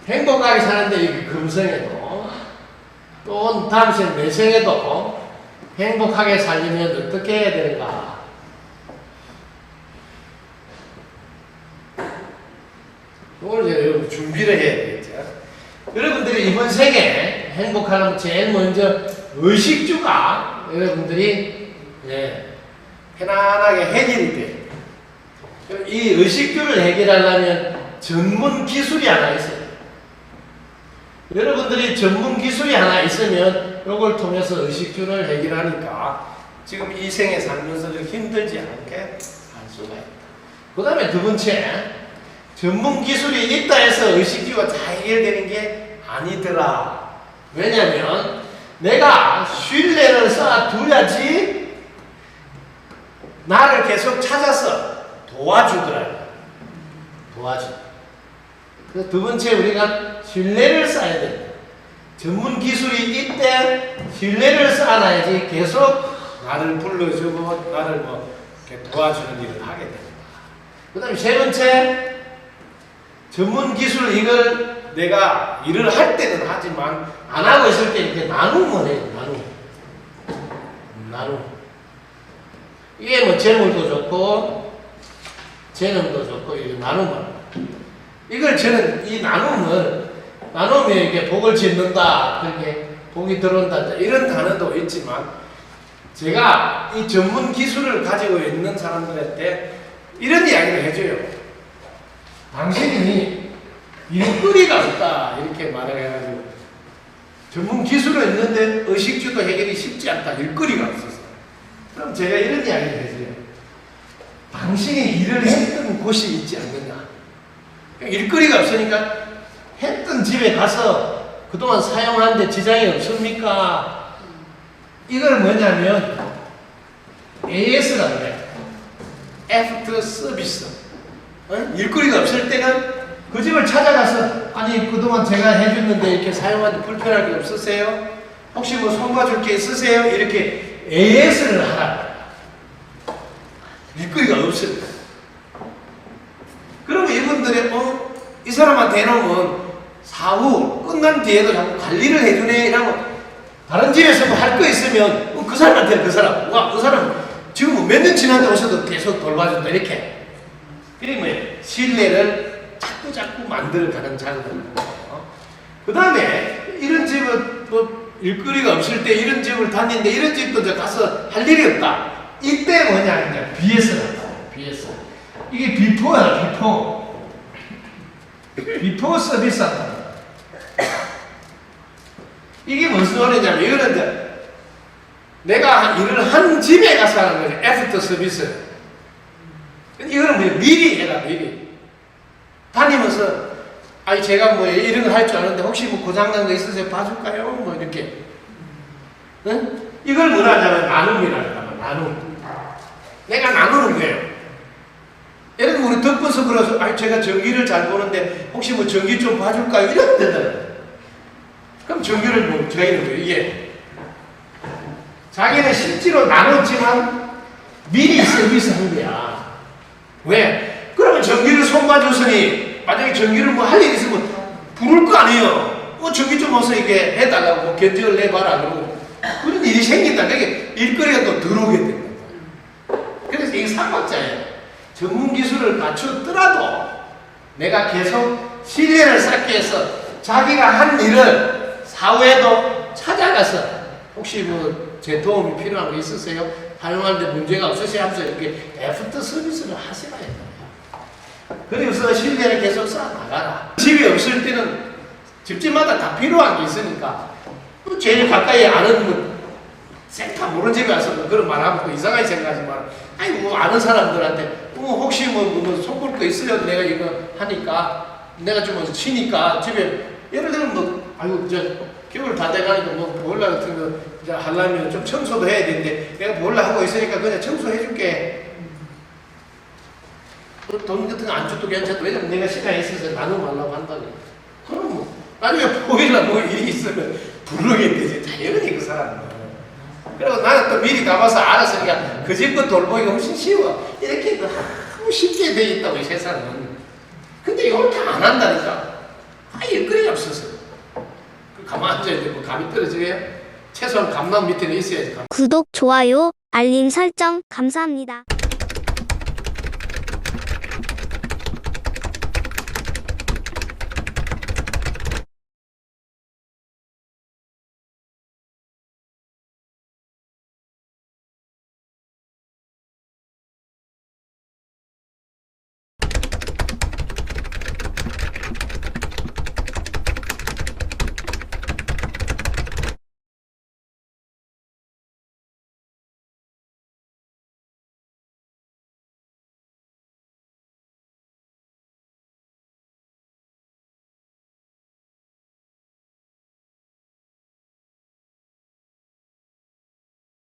행복하게 사는데 이 금생에도 또 다음 생 내생에도 행복하게 살려면 어떻게 해야 되는가? 이걸 이제 여러분 준비를 해야 되겠죠. 여러분들이 이번 생에 행복하려면 제일 먼저 의식주가 여러분들이 편안하게 해결이 돼. 이 의식주를 해결하려면 전문 기술이 하나 있어요. 여러분들이 전문 기술이 하나 있으면 이걸 통해서 의식주를 해결하니까 지금 이 생에 살면서 힘들지 않게 할 수가 있다. 그 다음에 두 번째, 전문 기술이 있다 해서 의식주가 다 해결되는 게 아니더라. 왜냐면 내가 신뢰를 쌓아둬야지 나를 계속 찾아서 도와주더라. 도와줘. 두 번째, 우리가 신뢰를 쌓아야 된다. 전문 기술이 있대 신뢰를 쌓아놔야지 계속 나를 불러주고 나를 이렇게 도와주는 일을 하게 된다. 그 다음에 세 번째, 전문 기술 이걸 내가 일을 할 때는 하지만 안 하고 있을 때 이렇게 나누면 해요. 나누. 이게 재물도 좋고 재능도 좋고 이렇게 나누면. 이걸 저는 이 나누면 이렇게 복을 짓는다, 그렇게 복이 들어온다 이런 단어도 있지만 제가 이 전문 기술을 가지고 있는 사람들한테 이런 이야기를 해줘요. 당신이 일거리가 없다 이렇게 말을 해가지고 전문 기술은 있는데 의식주도 해결이 쉽지 않다. 일거리가 없어서. 그럼 제가 이런 이야기를 해줘요. 당신이 일을 했던 곳이 있지 않느냐. 일거리가 없으니까 했던 집에 가서 그동안 사용하는데 지장이 없습니까? 이걸 뭐냐면 AS라고 그래. After Service. 일거리가 없을 때는 그 집을 찾아가서 아니 그동안 제가 해줬는데 이렇게 사용하는데 불편할 게 없으세요? 혹시 손봐줄 게 있으세요? 이렇게 AS를 하라. 일거리가 없을 때. 그러면 이분들이 이 사람한테 해놓으면 사후 끝난 뒤에도 자꾸 관리를 해주네 이러면 다른 집에서 할 거 있으면 그 사람한테는 그 사람 지금 몇 년 지났는데 오셔도 계속 돌봐준다 이렇게. 그게 뭐예요? 신뢰를 자꾸 만들어가는 작업을 하는 거예요. 그 다음에 이런 집은 일거리가 없을 때 이런 집을 다니는데 이런 집도 가서 할 일이 없다. 이때 뭐냐 이제 BS를 한다. BS. 이게 비포야, 비포 서비스 한다. 이게 무슨 소리냐면, 이거는 이제 내가 일을 한 집에 가서 하는 거죠. 애프터 서비스. 이거는 뭐 미리 해라, 미리. 다니면서, 아니, 제가 이런 거 할 줄 아는데 혹시 고장난 거 있으세요? 봐줄까요? 이렇게. 응? 이걸 뭐라 하냐면, 나눔이라고 나눔. 내가 나누는 거예요. 예를 들면 우리 덕분서 그래서 아니 제가 전기를 잘 보는데 혹시 전기 좀 봐줄까요? 이러면 된다. 그럼 전기를 저희는 이게 자기는 실제로 나눴지만 미리 서비스 한 거야. 왜? 그러면 전기를 손봐줬으니 만약에 전기를 할 일이 있으면 부를 거 아니에요. 전기 좀 와서 이게 해달라고 견적을 내봐라 그러고 그런 일이 생긴다. 그게 일거리가 또 들어오게 된다. 그래서 이게 삼박자예요. 전문 기술을 갖추더라도 내가 계속 신뢰를 쌓기 위해서 자기가 한 일을 사후에도 찾아가서 혹시 제 도움이 필요한 거 있으세요? 사용하는데 문제가 없으세요? 하면서 이렇게 애프터 서비스를 하시라 했거든요. 그래서 신뢰를 계속 쌓아나가라. 집이 없을 때는 집집마다 다 필요한 게 있으니까 제일 가까이 아는 생타 모르는 집에 와서 그런 말 하고 이상하게 생각하지 마라. 아니 아는 사람들한테 혹시 손볼 거 있어요? 내가 이거 하니까 내가 좀 치니까 집에 예를 들면 아이고 겨울 다 돼가니까 보일러 같은 거 이제 하려면 좀 청소도 해야 되는데 내가 보일러 하고 있으니까 그냥 청소해줄게. 돈 같은 거 안 줘도 괜찮아. 왜냐면 내가 시간이 있어서 나눠달라고 한다니. 그럼 나중에 보일러 일이 있으면 부르게 되지. 당연히 그 사람은. 그리고 나는 또 미리 가봐서 알았으니까 그 집도 돌보기가 훨씬 쉬워. 이렇게 너무 쉽게 돼 있다고 이 세상은. 근데 이걸 다 안 한다니까. 아예 일거리가 없었어요. 가만 앉아야 되고 감이 떨어져요. 최소한 감나무 밑에는 있어야지. 구독, 좋아요, 알림 설정 감사합니다.